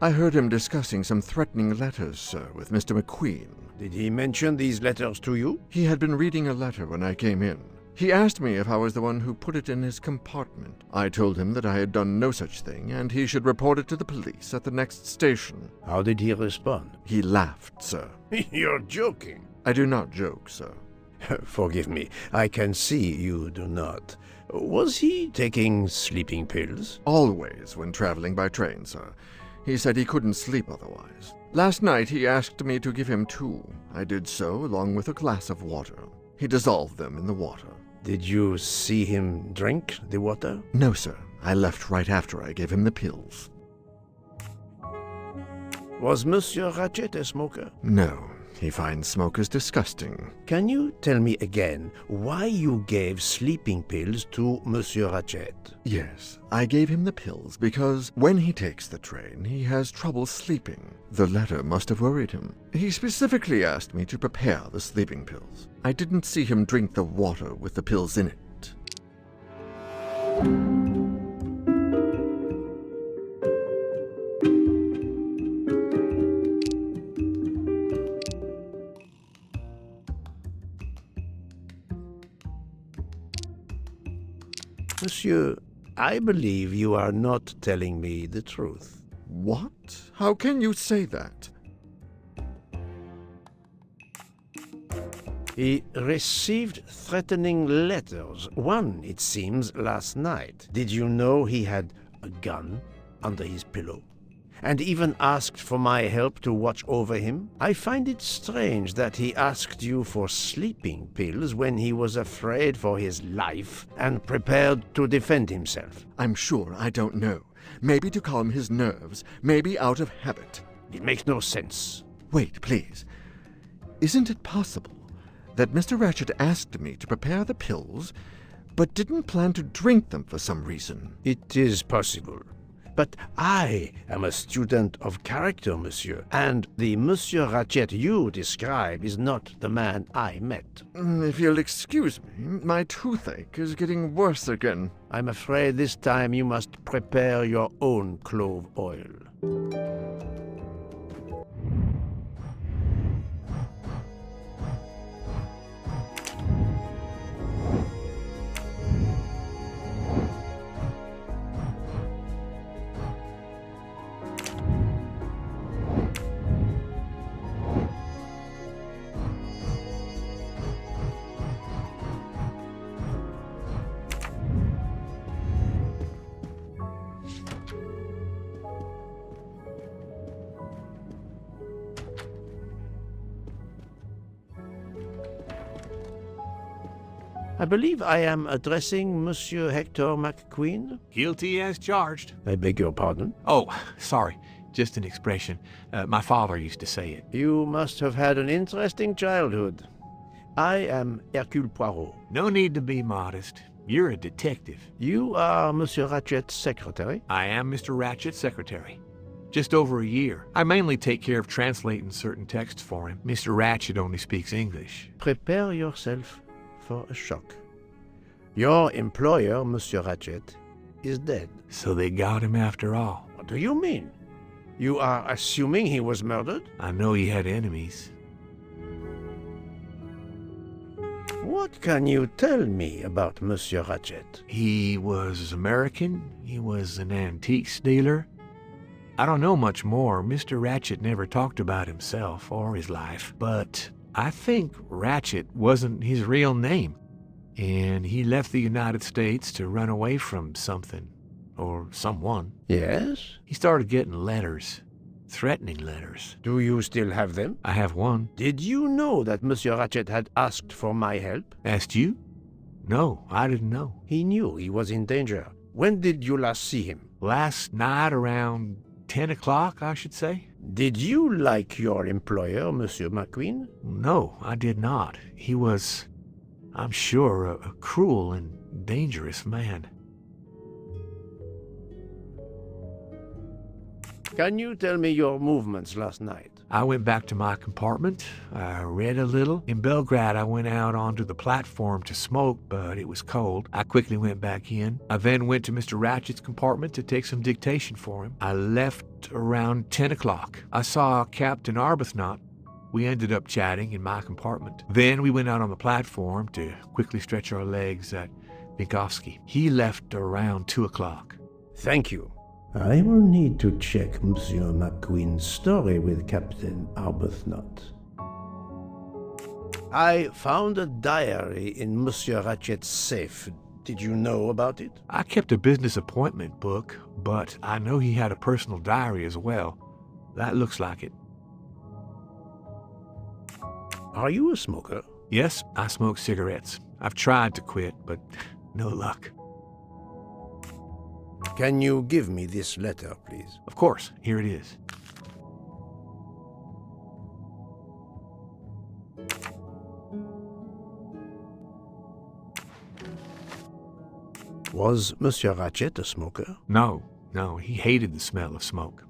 I heard him discussing some threatening letters, sir, with Mr. McQueen. Did he mention these letters to you? He had been reading a letter when I came in. He asked me if I was the one who put it in his compartment. I told him that I had done no such thing, and he should report it to the police at the next station. How did he respond? He laughed, sir. You're joking. I do not joke, sir. Forgive me, I can see you do not. Was he taking sleeping pills? Always when traveling by train, sir. He said he couldn't sleep otherwise. Last night he asked me to give him 2. I did so, along with a glass of water. He dissolved them in the water. Did you see him drink the water? No, sir. I left right after I gave him the pills. Was Monsieur Ratchet a smoker? No. He finds smokers disgusting. Can you tell me again why you gave sleeping pills to Monsieur Ratchet? Yes, I gave him the pills because when he takes the train, he has trouble sleeping. The letter must have worried him. He specifically asked me to prepare the sleeping pills. I didn't see him drink the water with the pills in it. Monsieur, I believe you are not telling me the truth. What? How can you say that? He received threatening letters. One, it seems, last night. Did you know he had a gun under his pillow? And even asked for my help to watch over him? I find it strange that he asked you for sleeping pills when he was afraid for his life and prepared to defend himself. I'm sure I don't know. Maybe to calm his nerves, maybe out of habit. It makes no sense. Wait, please. Isn't it possible that Mr. Ratchet asked me to prepare the pills, but didn't plan to drink them for some reason? It is possible. But I am a student of character, monsieur, and the Monsieur Ratchet you describe is not the man I met. If you'll excuse me, my toothache is getting worse again. I'm afraid this time you must prepare your own clove oil. I believe I am addressing Monsieur Hector McQueen. Guilty as charged. I beg your pardon. Oh, sorry. Just an expression. My father used to say it. You must have had an interesting childhood. I am Hercule Poirot. No need to be modest. You're a detective. You are Monsieur Ratchet's secretary? I am Mr. Ratchet's secretary. Just over a year. I mainly take care of translating certain texts for him. Mr. Ratchet only speaks English. Prepare yourself for a shock. Your employer, Monsieur Ratchet, is dead. So they got him after all. What do you mean? You are assuming he was murdered? I know he had enemies. What can you tell me about Monsieur Ratchet? He was American. He was an antiques dealer. I don't know much more. Mr. Ratchet never talked about himself or his life, but I think Ratchet wasn't his real name, and he left the United States to run away from something, or someone. Yes? He started getting letters, threatening letters. Do you still have them? I have one. Did you know that Monsieur Ratchet had asked for my help? Asked you? No, I didn't know. He knew he was in danger. When did you last see him? Last night around 10 o'clock, I should say. Did you like your employer, Monsieur McQueen? No, I did not. He was, I'm sure, a cruel and dangerous man. Can you tell me your movements last night? I went back to my compartment. I read a little. In Belgrade, I went out onto the platform to smoke, but it was cold. I quickly went back in. I then went to Mr. Ratchet's compartment to take some dictation for him. I left around 10 o'clock. I saw Captain Arbuthnot. We ended up chatting in my compartment. Then we went out on the platform to quickly stretch our legs at Vinkovsky. He left around 2 o'clock. Thank you. I will need to check Monsieur McQueen's story with Captain Arbuthnot. I found a diary in Monsieur Ratchet's safe. Did you know about it? I kept a business appointment book, but I know he had a personal diary as well. That looks like it. Are you a smoker? Yes, I smoke cigarettes. I've tried to quit, but no luck. Can you give me this letter, please? Of course, here it is. Was Monsieur Ratchet a smoker? No, he hated the smell of smoke.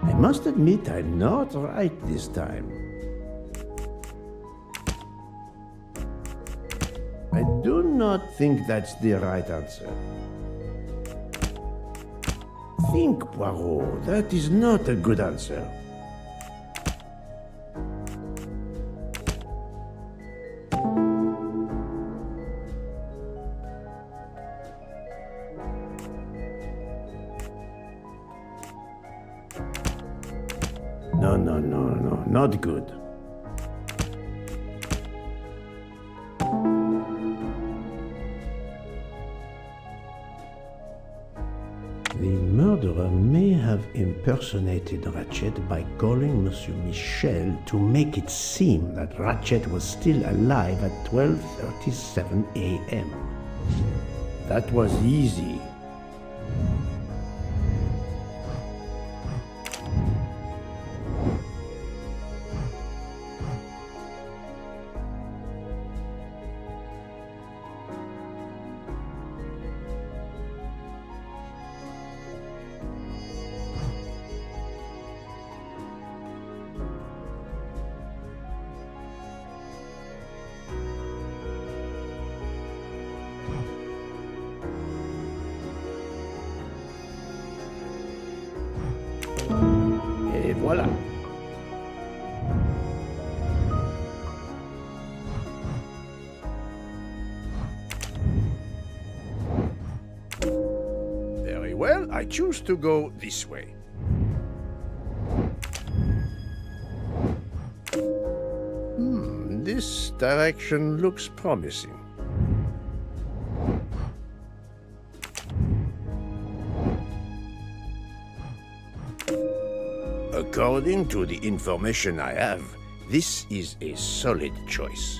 I must admit I'm not right this time. I do not think that's the right answer. Think, Poirot. That is not a good answer. No, not good. The murderer may have impersonated Ratchet by calling Monsieur Michel to make it seem that Ratchet was still alive at 12:37 a.m. That was easy. Et voilà. Very well, I choose to go this way. This direction looks promising. According to the information I have, this is a solid choice.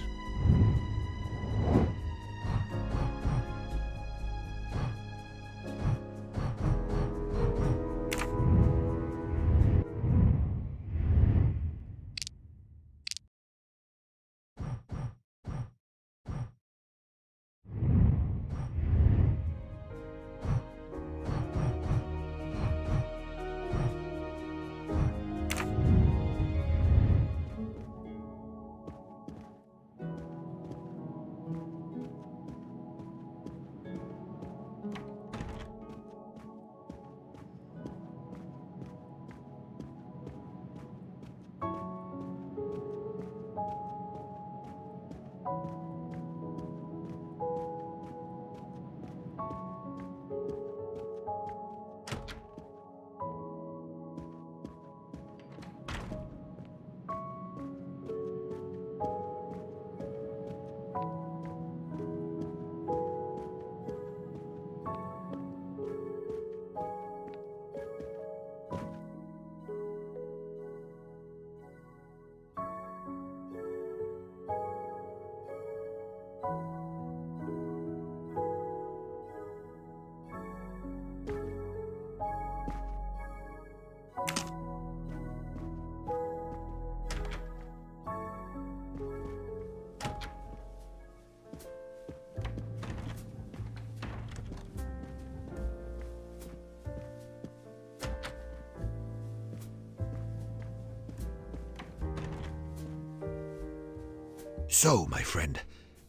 So, my friend,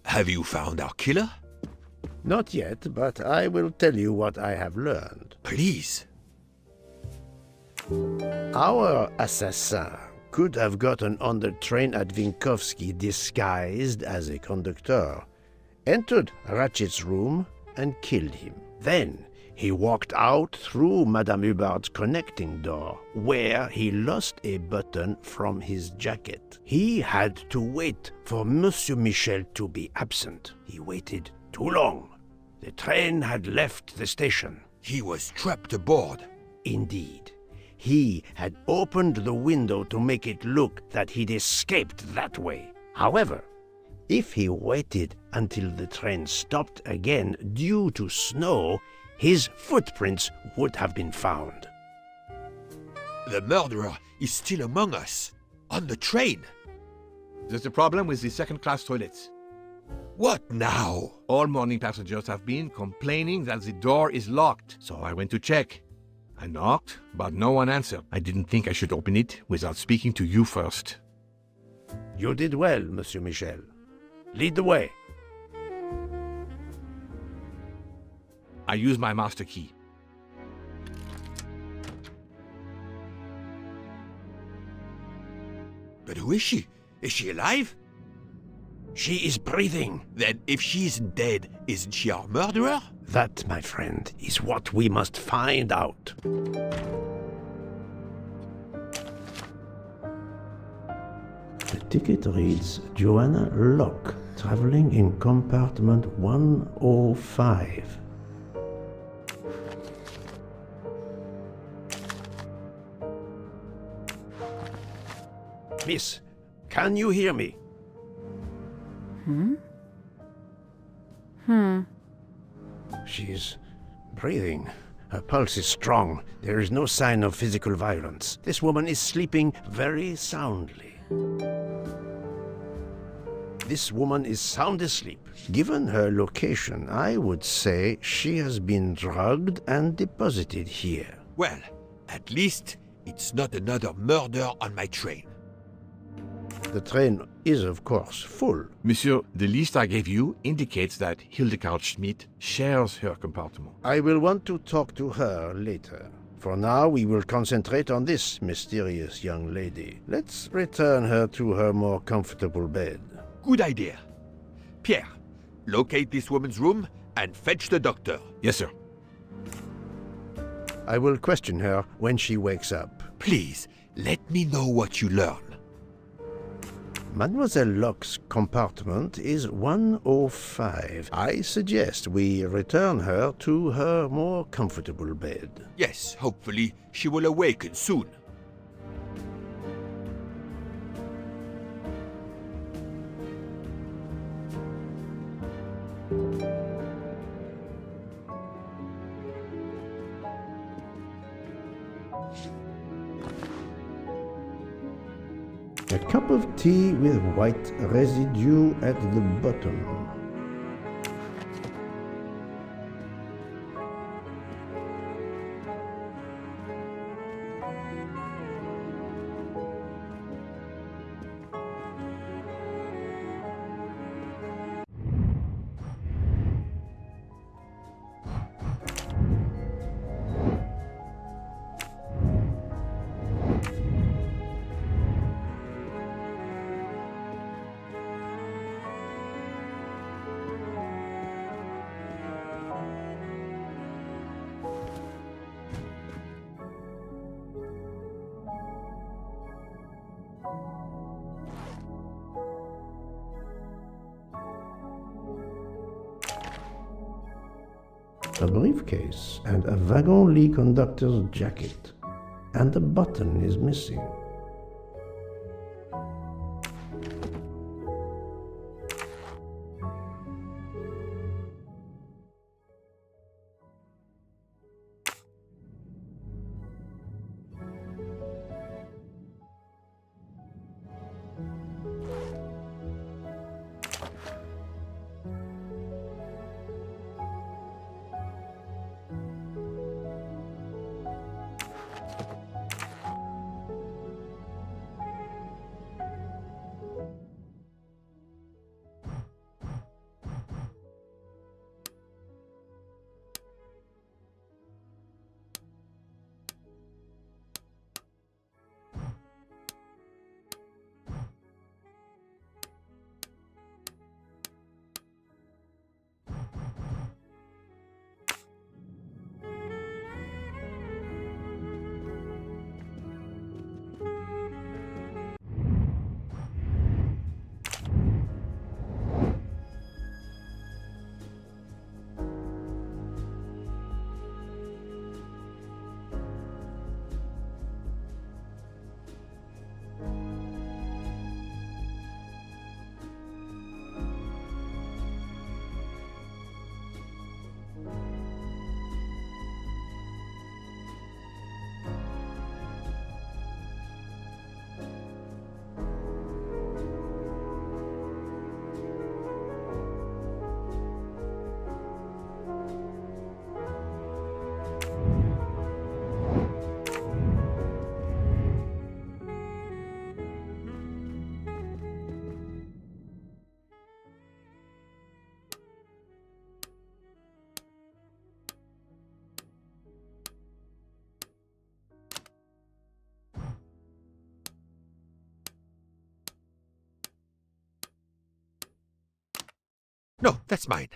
have you found our killer? Not yet, but I will tell you what I have learned. Please. Our assassin could have gotten on the train at Vinkovsky disguised as a conductor, entered Ratchet's room, and killed him. Then he walked out through Madame Hubbard's connecting door, where he lost a button from his jacket. He had to wait for Monsieur Michel to be absent. He waited too long. The train had left the station. He was trapped aboard. Indeed. He had opened the window to make it look that he'd escaped that way. However, if he waited until the train stopped again due to snow, his footprints would have been found. The murderer is still among us. On the train. There's a problem with the second-class toilets. What now? All morning passengers have been complaining that the door is locked, so I went to check. I knocked, but no one answered. I didn't think I should open it without speaking to you first. You did well, Monsieur Michel. Lead the way. I used my master key. But who is she? Is she alive? She is breathing. Then if she isn't dead, isn't she our murderer? That, my friend, is what we must find out. The ticket reads Joanna Locke, traveling in compartment 105. Miss, can you hear me? She's breathing. Her pulse is strong. There is no sign of physical violence. This woman is sleeping very soundly. This woman is sound asleep. Given her location, I would say she has been drugged and deposited here. Well, at least it's not another murder on my train. The train is, of course, full. Monsieur, the list I gave you indicates that Hildegard Schmidt shares her compartment. I will want to talk to her later. For now, we will concentrate on this mysterious young lady. Let's return her to her more comfortable bed. Good idea. Pierre, locate this woman's room and fetch the doctor. Yes, sir. I will question her when she wakes up. Please, let me know what you learn. Mademoiselle Locke's compartment is 105. I suggest we return her to her more comfortable bed. Yes, hopefully she will awaken soon. A cup of tea with white residue at the bottom. A briefcase and a wagon-lit conductor's jacket, and the button is missing. No, that's mine.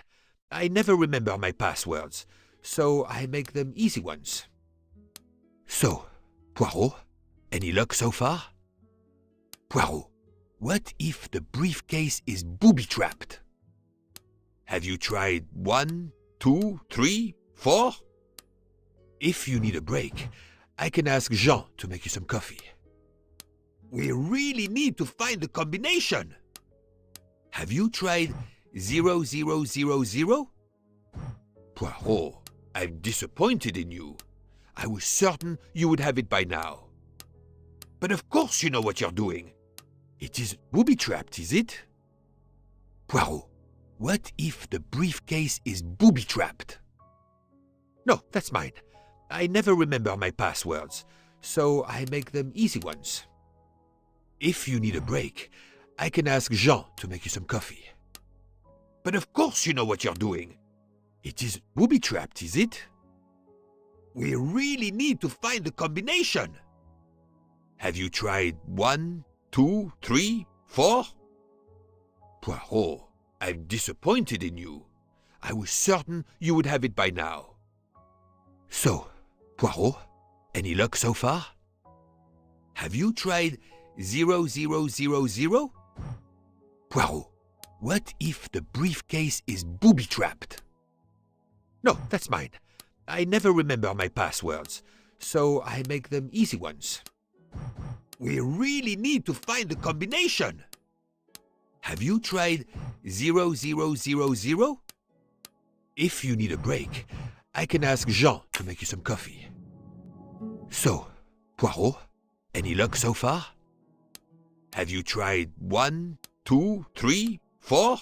I never remember my passwords, so I make them easy ones. So, Poirot, any luck so far? Poirot, what if the briefcase is booby-trapped? Have you tried 1, 2, 3, 4? If you need a break, I can ask Jean to make you some coffee. We really need to find the combination. Have you tried 0000? Poirot, I'm disappointed in you. I was certain you would have it by now. But of course you know what you're doing. It is booby-trapped, is it? Poirot, what if the briefcase is booby-trapped? No, that's mine. I never remember my passwords, so I make them easy ones. If you need a break, I can ask Jean to make you some coffee. But of course you know what you're doing. It is booby-trapped, is it? We really need to find the combination. Have you tried 1, 2, 3, 4? Poirot, I'm disappointed in you. I was certain you would have it by now. So, Poirot, any luck so far? Have you tried 0000? Poirot, what if the briefcase is booby-trapped? No, that's mine. I never remember my passwords, so I make them easy ones. We really need to find the combination. Have you tried 0000? If you need a break, I can ask Jean to make you some coffee. So, Poirot, any luck so far? Have you tried 1, 2, 3, 4?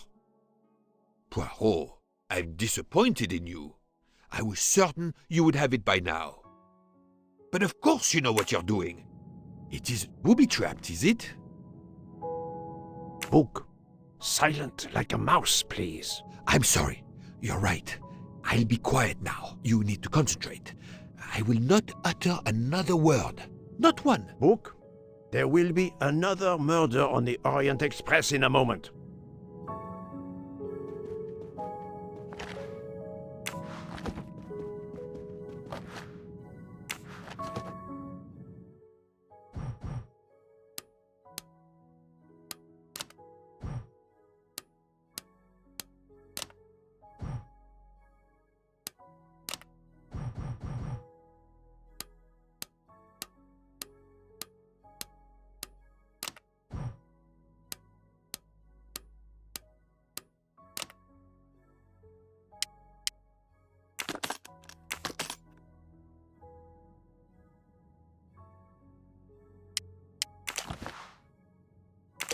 Poirot, I'm disappointed in you. I was certain you would have it by now. But of course you know what you're doing. It is booby-trapped, is it? Book. Silent like a mouse, please. I'm sorry. You're right. I'll be quiet now. You need to concentrate. I will not utter another word. Not one. Book. There will be another murder on the Orient Express in a moment.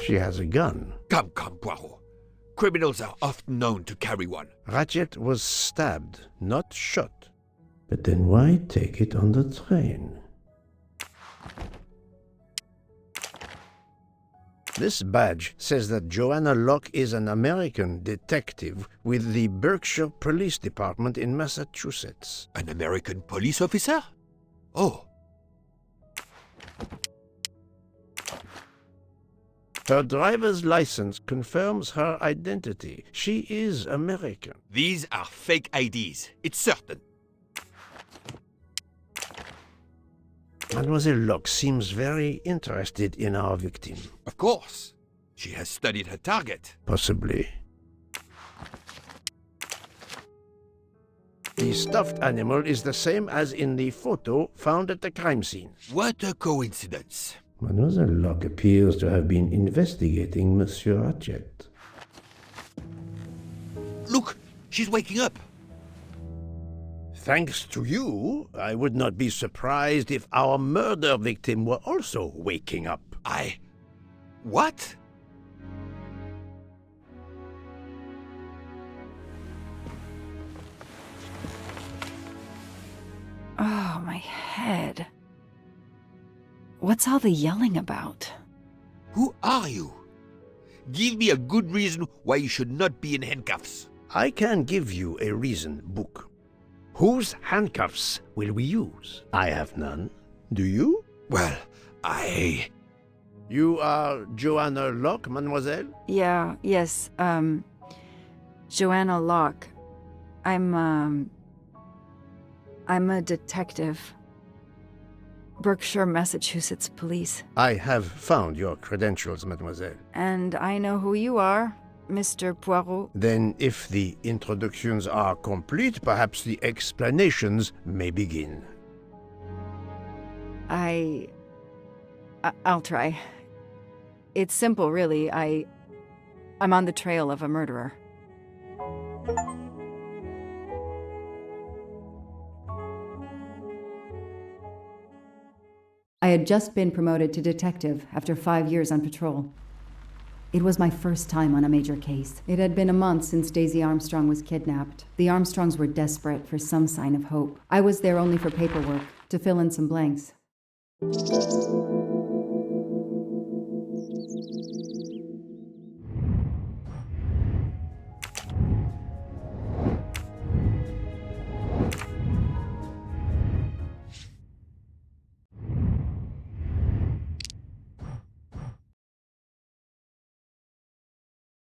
She has a gun. Come, Poirot. Criminals are often known to carry one. Ratchet was stabbed, not shot. But then why take it on the train? This badge says that Joanna Locke is an American detective with the Berkshire Police Department in Massachusetts. An American police officer? Oh. Her driver's license confirms her identity. She is American. These are fake IDs. It's certain. Mademoiselle Locke seems very interested in our victim. Of course. She has studied her target. Possibly. The stuffed animal is the same as in the photo found at the crime scene. What a coincidence. Mademoiselle Locke appears to have been investigating Monsieur Ratchet. Look, she's waking up. Thanks to you, I would not be surprised if our murder victim were also waking up. What? Oh, my head. What's all the yelling about? Who are you? Give me a good reason why you should not be in handcuffs. I can give you a reason, Book. Whose handcuffs will we use? I have none. Do you? Well, You are Joanna Locke, mademoiselle? Yes, Joanna Locke. I'm a detective. Berkshire, Massachusetts Police. I have found your credentials, mademoiselle. And I know who you are, Mr. Poirot. Then, if the introductions are complete, perhaps the explanations may begin. I'll try. It's simple, really. I'm on the trail of a murderer. I had just been promoted to detective after 5 years on patrol. It was my first time on a major case. It had been a month since Daisy Armstrong was kidnapped. The Armstrongs were desperate for some sign of hope. I was there only for paperwork, to fill in some blanks.